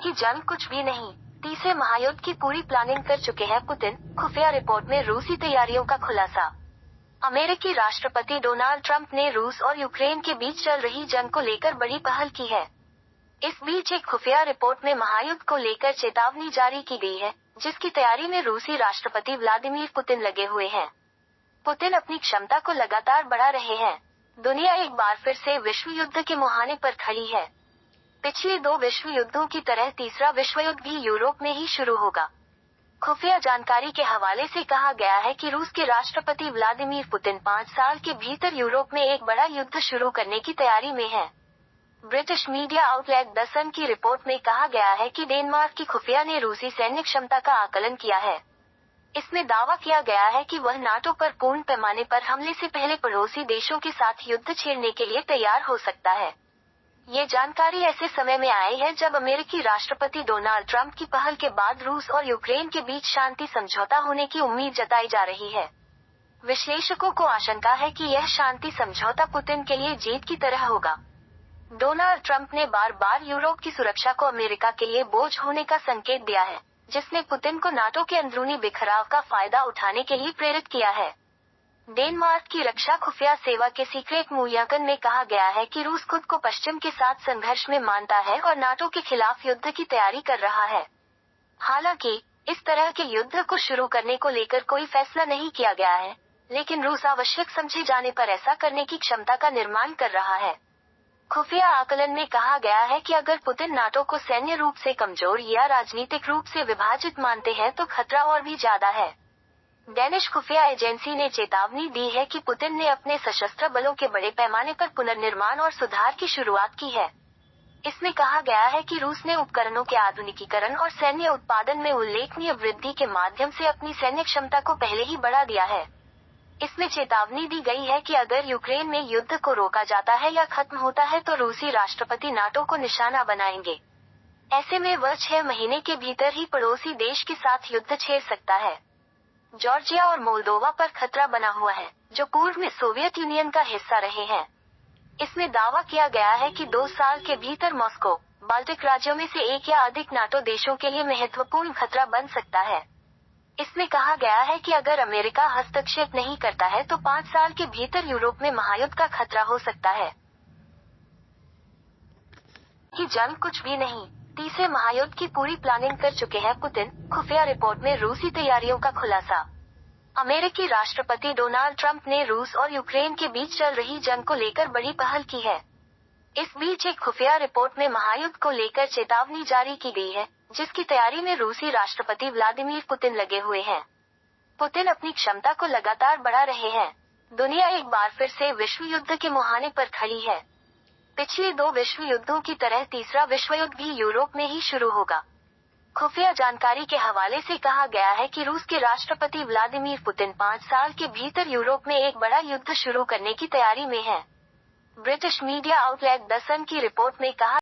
कि जंग कुछ भी नहीं, तीसरे महायुद्ध की पूरी प्लानिंग कर चुके हैं पुतिन। खुफिया रिपोर्ट में रूसी तैयारियों का खुलासा। अमेरिकी राष्ट्रपति डोनाल्ड ट्रंप ने रूस और यूक्रेन के बीच चल रही जंग को लेकर बड़ी पहल की है। इस बीच एक खुफिया रिपोर्ट में महायुद्ध को लेकर चेतावनी जारी की गई है, जिसकी तैयारी में रूसी राष्ट्रपति व्लादिमीर पुतिन लगे हुए हैं। पुतिन अपनी क्षमता को लगातार बढ़ा रहे हैं। दुनिया एक बार फिर से विश्व युद्ध के मुहाने पर खड़ी है। पिछले 2 विश्व युद्धों की तरह तीसरा विश्व युद्ध भी यूरोप में ही शुरू होगा। खुफिया जानकारी के हवाले से कहा गया है कि रूस के राष्ट्रपति व्लादिमीर पुतिन 5 साल के भीतर यूरोप में एक बड़ा युद्ध शुरू करने की तैयारी में हैं। ब्रिटिश मीडिया आउटलेट द सन की रिपोर्ट में कहा गया है कि डेनमार्क की खुफिया ने रूसी सैन्य क्षमता का आकलन किया है। इसमें दावा किया गया है कि वह नाटो पर पूर्ण पैमाने पर हमले से पहले पड़ोसी देशों के साथ युद्ध छेड़ने के लिए तैयार हो सकता है। ये जानकारी ऐसे समय में आई है जब अमेरिकी राष्ट्रपति डोनाल्ड ट्रंप की पहल के बाद रूस और यूक्रेन के बीच शांति समझौता होने की उम्मीद जताई जा रही है। विश्लेषकों को आशंका है कि यह शांति समझौता पुतिन के लिए जीत की तरह होगा। डोनाल्ड ट्रंप ने बार बार यूरोप की सुरक्षा को अमेरिका के लिए बोझ होने का संकेत दिया है, जिसने पुतिन को नाटो के अंदरूनी बिखराव का फायदा उठाने के लिए प्रेरित किया है। डेनमार्क की रक्षा खुफिया सेवा के सीक्रेट मूल्यांकन में कहा गया है कि रूस खुद को पश्चिम के साथ संघर्ष में मानता है और नाटो के खिलाफ युद्ध की तैयारी कर रहा है। हालांकि इस तरह के युद्ध को शुरू करने को लेकर कोई फैसला नहीं किया गया है, लेकिन रूस आवश्यक समझे जाने पर ऐसा करने की क्षमता का निर्माण कर रहा है। खुफिया आकलन में कहा गया है कि अगर पुतिन नाटो को सैन्य रूप से कमजोर या राजनीतिक रूप से विभाजित मानते हैं तो खतरा और भी ज्यादा है। डेनिश खुफिया एजेंसी ने चेतावनी दी है कि पुतिन ने अपने सशस्त्र बलों के बड़े पैमाने पर पुनर्निर्माण और सुधार की शुरुआत की है। इसमें कहा गया है कि रूस ने उपकरणों के आधुनिकीकरण और सैन्य उत्पादन में उल्लेखनीय वृद्धि के माध्यम से अपनी सैन्य क्षमता को पहले ही बढ़ा दिया है। इसमें चेतावनी दी गई है कि अगर यूक्रेन में युद्ध को रोका जाता है या खत्म होता है तो रूसी राष्ट्रपति नाटो को निशाना बनाएंगे। ऐसे में वह 6 महीने के भीतर ही पड़ोसी देश के साथ युद्ध छेड़ सकता है। जॉर्जिया और मोल्दोवा पर खतरा बना हुआ है, जो पूर्व में सोवियत यूनियन का हिस्सा रहे हैं। इसमें दावा किया गया है कि 2 साल के भीतर मॉस्को बाल्टिक राज्यों में से एक या अधिक नाटो देशों के लिए महत्वपूर्ण खतरा बन सकता है। इसमें कहा गया है कि अगर अमेरिका हस्तक्षेप नहीं करता है तो 5 साल के भीतर यूरोप में महायुद्ध का खतरा हो सकता है। कि जंग कुछ भी नहीं, तीसरे महायुद्ध की पूरी प्लानिंग कर चुके हैं पुतिन। खुफिया रिपोर्ट में रूसी तैयारियों का खुलासा। अमेरिकी राष्ट्रपति डोनाल्ड ट्रंप ने रूस और यूक्रेन के बीच चल रही जंग को लेकर बड़ी पहल की है। इस बीच एक खुफिया रिपोर्ट में महायुद्ध को लेकर चेतावनी जारी की गई है, जिसकी तैयारी में रूसी राष्ट्रपति व्लादिमीर पुतिन लगे हुए हैं। पुतिन अपनी क्षमता को लगातार बढ़ा रहे हैं। दुनिया एक बार फिर से विश्व युद्ध के मुहाने पर खड़ी है। पिछले 2 विश्व युद्धों की तरह तीसरा विश्व युद्ध भी यूरोप में ही शुरू होगा। खुफिया जानकारी के हवाले से कहा गया है कि रूस के राष्ट्रपति व्लादिमीर पुतिन 5 साल के भीतर यूरोप में एक बड़ा युद्ध शुरू करने की तैयारी में हैं। ब्रिटिश मीडिया आउटलेट द सन की रिपोर्ट में कहा